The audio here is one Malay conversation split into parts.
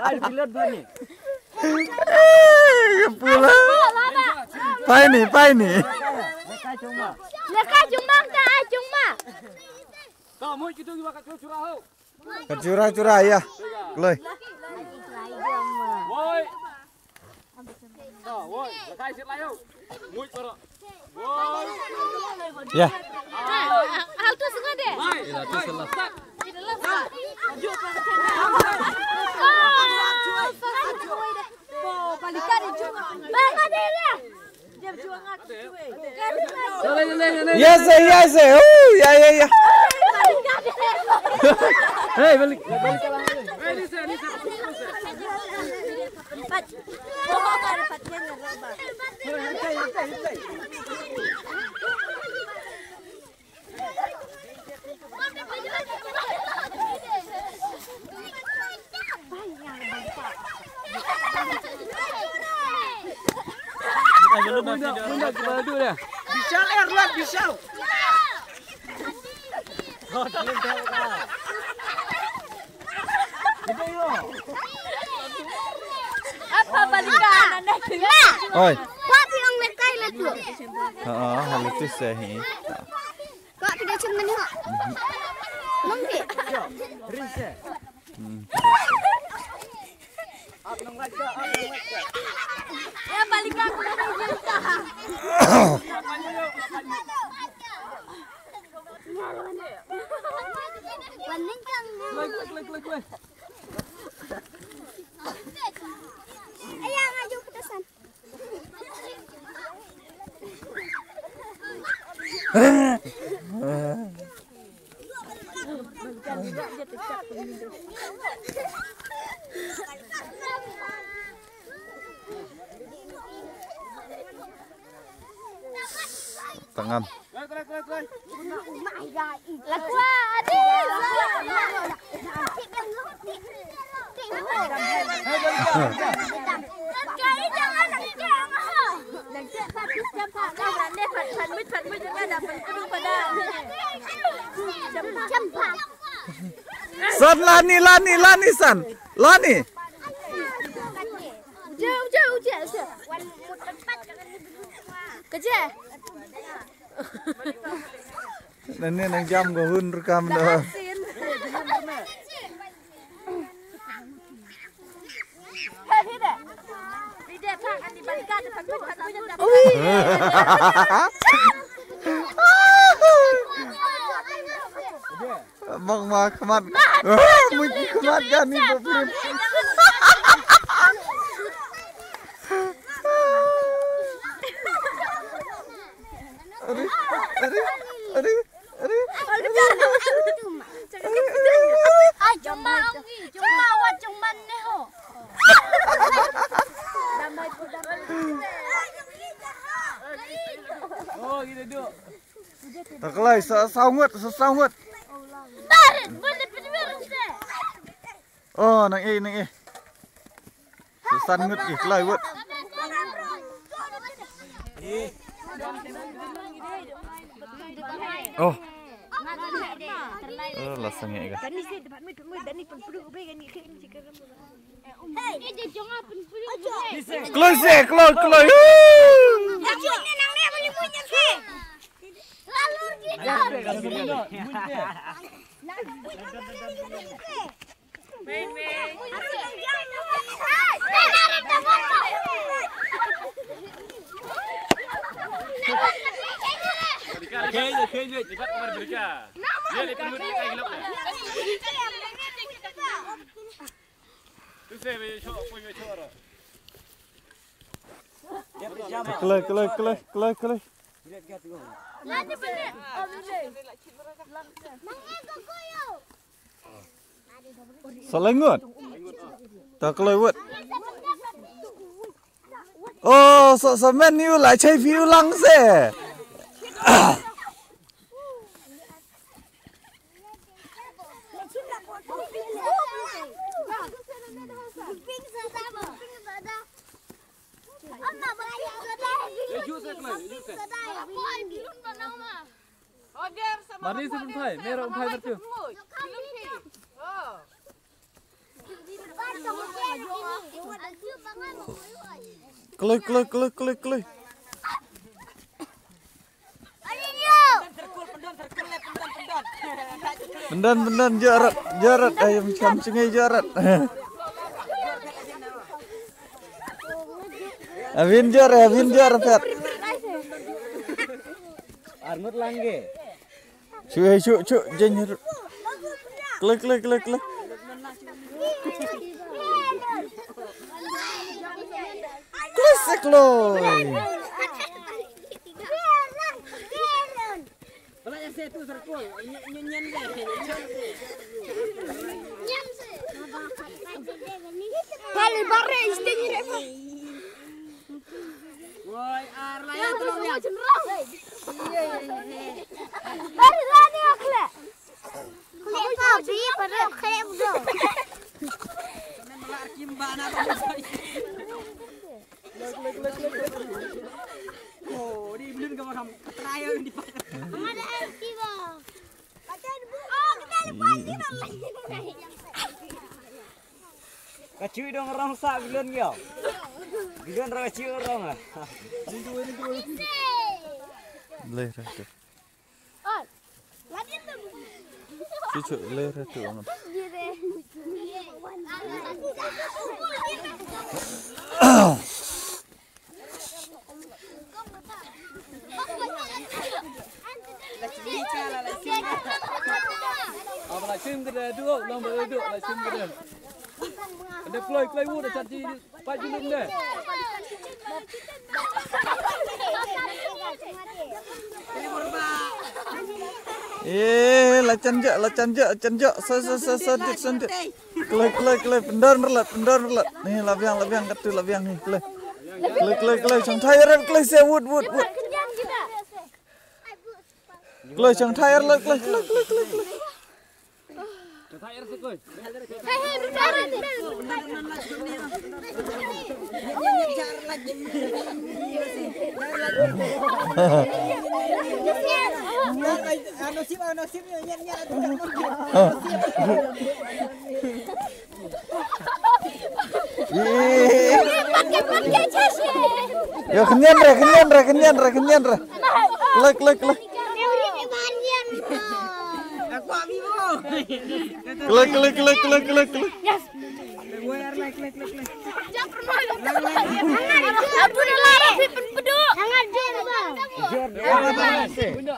Ada pilot bani. Pula. Pai ni. Lekai cuma tak cuma. Kau mau kita juga kat curah ho. Curah ya. Loi. Woi. Woi, lekai sit lai ho. Mui paro. Woi. Ya. Hal tu sengaja deh. Ya, tu salah. Yes. Ya. Hei, balik. Bisa air lah, bisa. Apa balikan anda dengar? Oi. Kau bilang lekai lah tu. Hal itu sih. Kau tidak cuma ni hak. Mungkin. Rinse. Ya balikan aku dah jumpa. Paling kan. Klik. Ayah ngaju petasan. Tangan. Lakwa adil. Kaya jangan San lani san. Lani. Ujar. Kerja. Nani nang jam gohun rekam dah. Mak kemat. Mungkin kemat kan ni problem. Aduh. Cuma awak cuma ni ho. Oh, gitu duk. Tak kelai, sesawat. Boleh pergi Oh, nang eh. Sesangut kelai wet. Oh. Lasangnya ke. Kan ni saya dapat mai dan ni pun perlu ubah kan ni cikar. Hey, dia jangan pun perlu. Kelai. Jangan nang dia boleh punya ke. Lalu kita. Main. kayaknya cepat kemar berika. Dia lepas mulut kayak gelap. Tu saya besok pun besok orang. Kelai. Nanti bener. Selengut. Tak kelewat. Oh, semen ni lại chơi phiêu lăng xe. Mari sebelum thay, merah thay bertu. Kelai. Pendan jarat ayam sungai jarat. Avin jar pet. Armut langge. Cu jenyer. Kelai. Klasik loh. Kali bare istinya ni. Woi, arlaya tolong ya. Bare lani akla. Kamu tapi pada kayak betul. Melak kimba na apa. Oh, di belum kamu ram. Trial di pakai. Ada aktiva. Oh, kita lepas ni Kacui dong orang sak bilon kau. Bilon orang kacui orang ah. Leh ratu. Oh, lagi tu. Cucu leh ratu amat. Apa nak sim ke dah duduk, long berduduk nak sim ke dah. Ada kelai wud dah cari paju lum dah. Lacan jak. Sendik. Kelai. Pendan relat. Nih labiang katu labiang nih. Kelai. Cang tayar kelai saya wood. Kelai cang tayar kelai. Cepat air sekoi. Anosip nyanyi. Yo kenyan re. Kelai. Aku amigo. Kelai. Woi, arlay.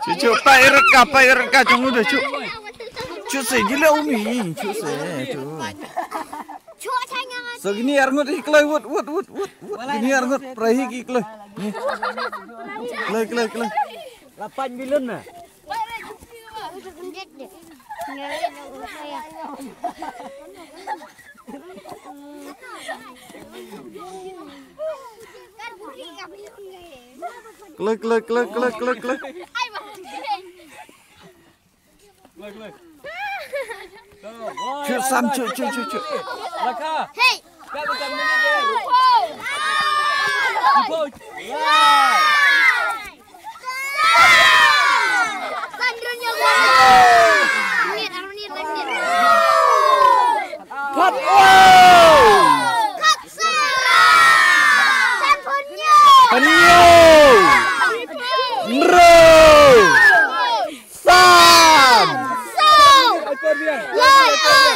Cucu pair ka jong udah cu. Cu se gila umi, cu se. Segini arngut iklai wut. Gini arngut perahi iklai. Nih. Kelai. 8 bilon nah. Kelai. Cu. Laka. Hey. Kau bukan mana dia. Sandronya Pat. Panyo. Bro. Sam. Ekor dia. Sam.